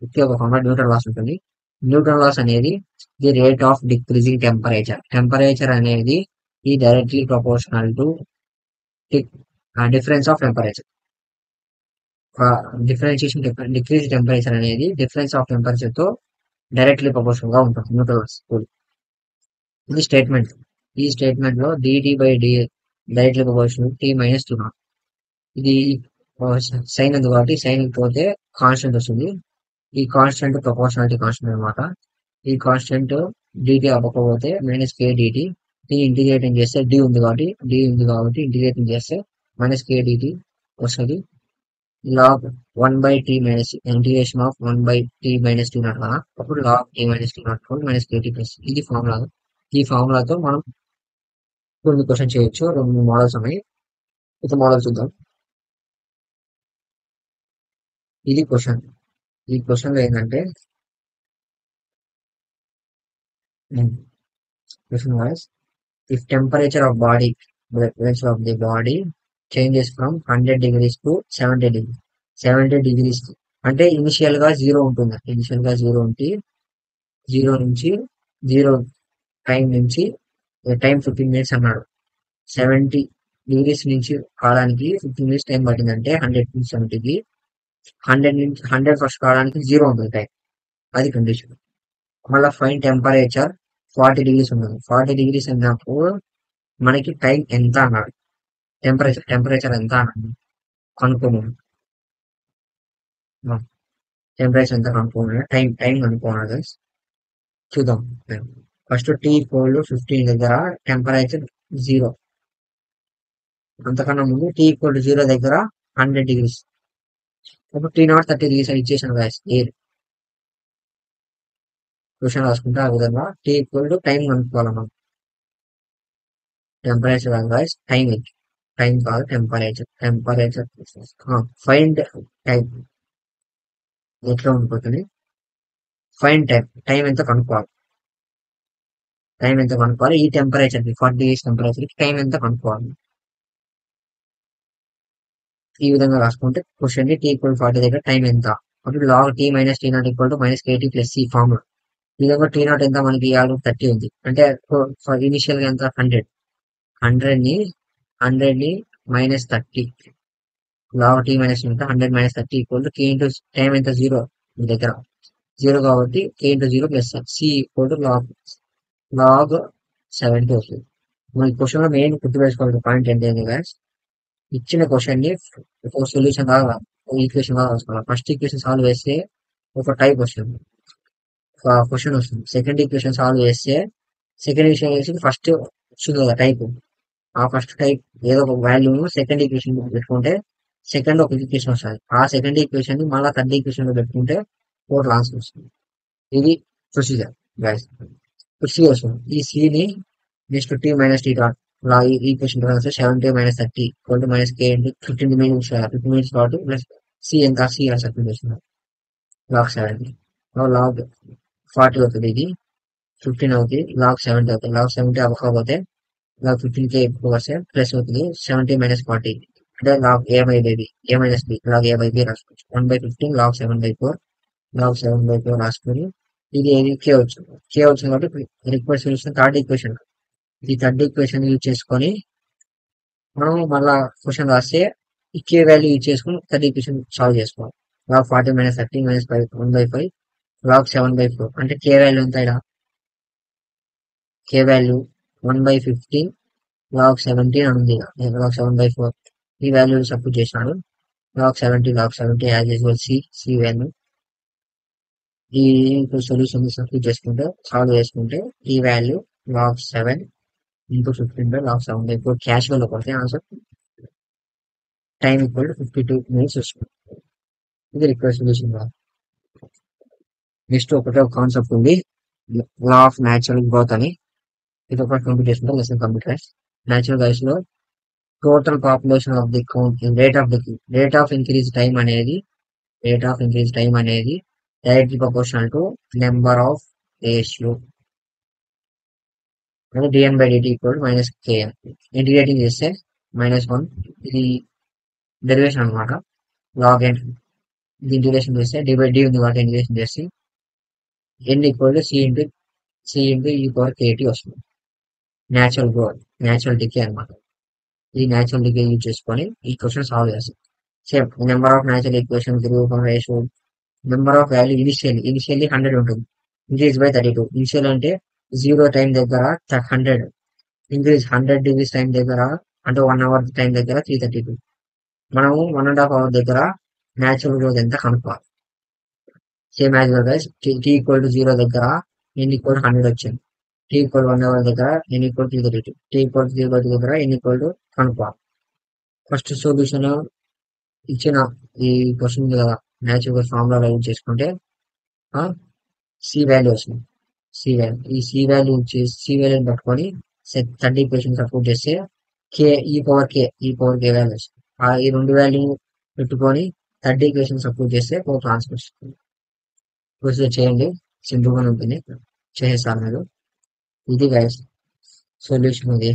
ఇది ఒక formula Newton laws ఉంటుంది. న్యూటన్ లాస్ అనేది the rate of decreasing temperature. Temperature అనేది ఈ directly proportional to difference of temperature. Differentiation decrease temperature అనేది డిఫరెన్స్ ఆఫ్ టెంపరేచర్ తో డైరెక్ట్లీ ప్రపోర్షనల్ గా ఉంటుంది న్యూటన్ లాస్. ఇది స్టేట్మెంట్. ఈ స్టేట్మెంట్ లో dt by d directly proportional T minus T naught. ఇది సైన్ ఉంది కాబట్టి సైన్ పోతే కాన్స్టెంట్ వస్తుంది. ఈ కాన్స్టెంట్ ప్రపోర్షనాలిటీ కాన్స్టెంట్ అనమాట. ఈ కాన్స్టెంట్ డిటి అవ్వకపోతే మైనస్ కే డిటి. దీన్ని ఇంటిగ్రేటింగ్ చేస్తే డి ఉంది కాబట్టి ఇంటిగ్రేటింగ్ చేస్తే మైనస్ కే డిటి వస్తుంది. Log 1/t minus integration of 1/t minus T naught కదా, అప్పుడు log tea minus T naught minus kt plus. ఇది ఫార్ములా. ఈ ఫార్ములాతో మనం కొన్ని క్వశ్చన్ చేయొచ్చు. రెండు మోడల్స్ ఉన్నాయి. ఒక మోడల్ చూద్దాం. ఇది క్వశ్చన్. ఈ క్వశ్చన్ లో ఏంటంటే question voice if temperature of body pressure of the body changes from 100 degrees to 70 degrees 70 degrees అంటే ఇనిషియల్ గా జీరో ఉంటుంది. ఇనిషియల్ గా జీరో ఉంటే జీరో నుంచి జీరో టైం నుంచి టైం 15 మినిట్స్ అన్నాడు. 70 డిగ్రీస్ నుంచి కావడానికి 15 మినిట్స్ టైం పట్టిందంటే 100 నుంచి 70కి 100 నుంచి 100 ఫస్ట్ కావడానికి జీరో ఉంటుంది టైం. అది కండిషన్. మళ్ళీ ఫైన్ టెంపరేచర్ 40 డిగ్రీస్ ఉంటుంది. 40 డిగ్రీస్ అన్నప్పుడు మనకి టైం ఎంత అన్నాడు. టెంపరేచర్ ఎంత అన్నాడు కనుక్కోమని. టెంపరేచర్ ఎంత కనుక్కోమని టైం కనుక్కోమన్నాడు గైస్. చూద్దాం. ఫస్ట్ టీ ఈక్వల్ 15 దగ్గర టెంపరేచర్ జీరో. అంతకన్నా ముందు టీ ఈక్వల్ 0 దగ్గర 100 డిగ్రీస్. ఇప్పుడు టీ నాట్ 30 డిగ్రీస్ అని ఇచ్చేసాను గైస్. ఎయిర్ క్వశ్చన్ రాసుకుంటే ఆ విధంగా టీ ఈక్వల్ టైం కనుక్కోవాలి మనం. టెంపరేచర్ గైస్ టైం కాదు టెంపరేచర్ ఫైండ్ టైం ఎట్లా ఉండిపోతుంది. ఫైన్ టైం ఎంత కనుక్కోవాలి. ఈ టెంపరేచర్ కి 40 డిగ్రీస్ టెంపరేచర్ కి టైం ఎంత కనుక్కోవాలి. ఈ విధంగా రాసుకుంటే క్వశ్చన్ ని టీ ఈక్వల్ 40 దగ్గర టైం ఎంత, అప్పుడు log tea minus T naught equal to minus kt plus ఈ ఫార్ములా. ఈ విధంగా టీ నాట్ ఎంత మనకి ఆల్రెడీ 30 ఉంది. అంటే ఇనిషియల్ గా ఎంత 100 ని minus 30 log tea minus 100 minus 30 equal to k into time ఎంత జీరో మీ దగ్గర జీరో కాబట్టి k into zero plus c equal to log 70 వస్తుంది. మన క్వశ్చన్ లో మెయిన్ గుర్తుపెట్టుకోవాల్సిన పాయింట్ ఏంటంటే guys, ఇచ్చిన క్వశ్చన్ ని ఒక సొల్యూషన్ లాగా ఈక్వేషన్ లాగా రాసుకోవాలి. ఫస్ట్ ఈక్వేషన్ సాల్వ్ చేస్తే ఒక టైప్ వస్తుంది, క్వశ్చన్ వస్తుంది. సెకండ్ ఈక్వేషన్ సాల్వ్ చేస్తే సెకండ్ ఈక్వేషన్ చేసి ఫస్ట్ వస్తుంది కదా టైప్. ఆ ఫస్ట్ టైప్ ఏదో ఒక వాల్యూ సెకండ్ ఈక్వేషన్ పెట్టుకుంటే సెకండ్ ఒక ఈక్వేషన్ వస్తుంది. ఆ సెకండ్ ఈక్వేషన్ ని మళ్ళీ థర్డ్ ఈక్వేషన్ లో పెట్టుకుంటే టోటల్ ఆన్సర్ వస్తుంది. ఇది ప్రొసీజర్ గైస్. ప్రొసీజర్ వస్తుంది. ఈ సి ని next T minus T dot equation 70 minus 30 equal to minus k into 15 minutes 15 minutes కాబట్టి ప్లస్ సి ఎంత సి సబ్స్టిట్యూట్ చేస్తున్నారు. లాగ్ 70 లాగ్ 40 అవుతుంది. ఇది 15 అవుతుంది. లాగ్ 70 అవుతుంది. లాగ్ 70 అవ్వకపోతే లాగ్ 15కే ఎక్కువ వస్తే ప్లస్ అవుతుంది. 70 మైనస్ 40 అంటే log A by B A minus B log A by B రాసుకోవచ్చు. 1/15 లాగ్ 7/4 లాగ్ 7/4 రాసుకొని ఇది కే వచ్చింది. కే వచ్చింది కాబట్టి రిక్వెస్ట్ సొల్యూషన్ థర్డ్ ఈక్వేషన్. ఈ థర్డ్ ఈక్వేషన్ యూజ్ చేసుకొని మనం మళ్ళా క్వశ్చన్ రాస్తే ఈ కే వాల్యూ యూజ్ చేసుకుని థర్డ్ ఈక్వేషన్ సాల్వ్ చేసుకోవాలి. లాగ్ 40 మైనస్ 30 మైనస్ 1/5 లాగ్ 7/4 అంటే కే వాల్యూ ఎంత ఇలా కే వాల్యూ 1/15 లాగ్ 17 అని ఉంది. లాగ్ 7/4 ఈ వాల్యూ సబ్స్టిట్యూట్ చేసినాడు. Log 70 as usual C value. ఈ సొల్యూషన్ సబ్స్టిట్యూట్ చేసుకుంటే సాల్వ్ చేసుకుంటే ఈ వాల్యూ లాగ్ 7 ఇంటూ 15 లాగ్ 7/4 క్యాషువల్ లో కొడితే ఆన్సర్ టైం ఈక్వల్ 52 మినిట్స్ వస్తుంది. ఇది రిక్వెస్ట్ సొల్యూషన్. నెక్స్ట్ ఒకటే ఒక కాన్సెప్ట్ ఉంది, లా ఆఫ్ న్యాచురల్ గ్రోత్ అని. ఇది ఒక కంప్లీట్ చేసుకుంటే లెసన్ కంప్లీట్. న్యాచురల్ గైస్ లో total population of the count rate of increase time అనేది directly proportional to number of ratio dn by dt equal minus kn. Integrating చేస్తే -1 ఇది డెరివేషన్ అనమాట. లాగ్ n ఇది ఇంటిగ్రేషన్ చేస్తే డి బై డి ఉంది కాబట్టి ఇంటిగ్రేషన్ చేసి n equal to c into e power k t వస్తుంది. న్యాచురల్ డికే అనమాట. ఈ న్యాచురల్ డికే యూజ్ చేసుకొని ఈ క్వశ్చన్ సాల్వ్ చేస్తాం. Same number of natural equation రూపం ratio number of value initially 100 ఉంటుంది. Increase by 32. ఇనిషియల్ అంటే 0 టైం దగ్గర 100, ఇంక్రీజ్ 100 డిగ్రీస్ టైం దగ్గర అంటే 1 అవర్ టైం దగ్గర 332. మనము 1.5 అవర్ దగ్గర న్యాచురల్ గ్రోత్ ఎంత కనుక్కోవాలి. Same as well guys T equal to 0 దగ్గర n ఈక్వల్ 100 వచ్చింది. టీ ఈక్వల్ 1 అవర్ దగ్గర n ఈక్వల్ 332. టీ ఈక్వల్ 0 దగ్గర n ఈక్వల్ టు కనుక్కోవాలి. ఫస్ట్ సొల్యూషన్ ఇచ్చిన ఈ క్వశ్చన్ ఉంది కదా, న్యాచురల్ ఫార్ములా యూజ్ చేసుకుంటే సి వాల్యూ వస్తుంది. సి వాల్యూని పట్టుకొని 30 ఈక్వేషన్ సపోర్ట్ చేస్తే ఈ పవర్ కే వాల్యూ వస్తుంది. ఈ రెండు వాల్యూ పెట్టుకొని 30 ఈక్వేషన్ సపోర్ట్ చేస్తే పవర్ ట్రాన్స్ఫర్ వస్తుంది. ప్రొసీజర్ చేయండి, సింపుల్ గా ఉంటుంది, చేసేస్తారు మీరు. ఇది గైస్ సొల్యూషన్ ఇది.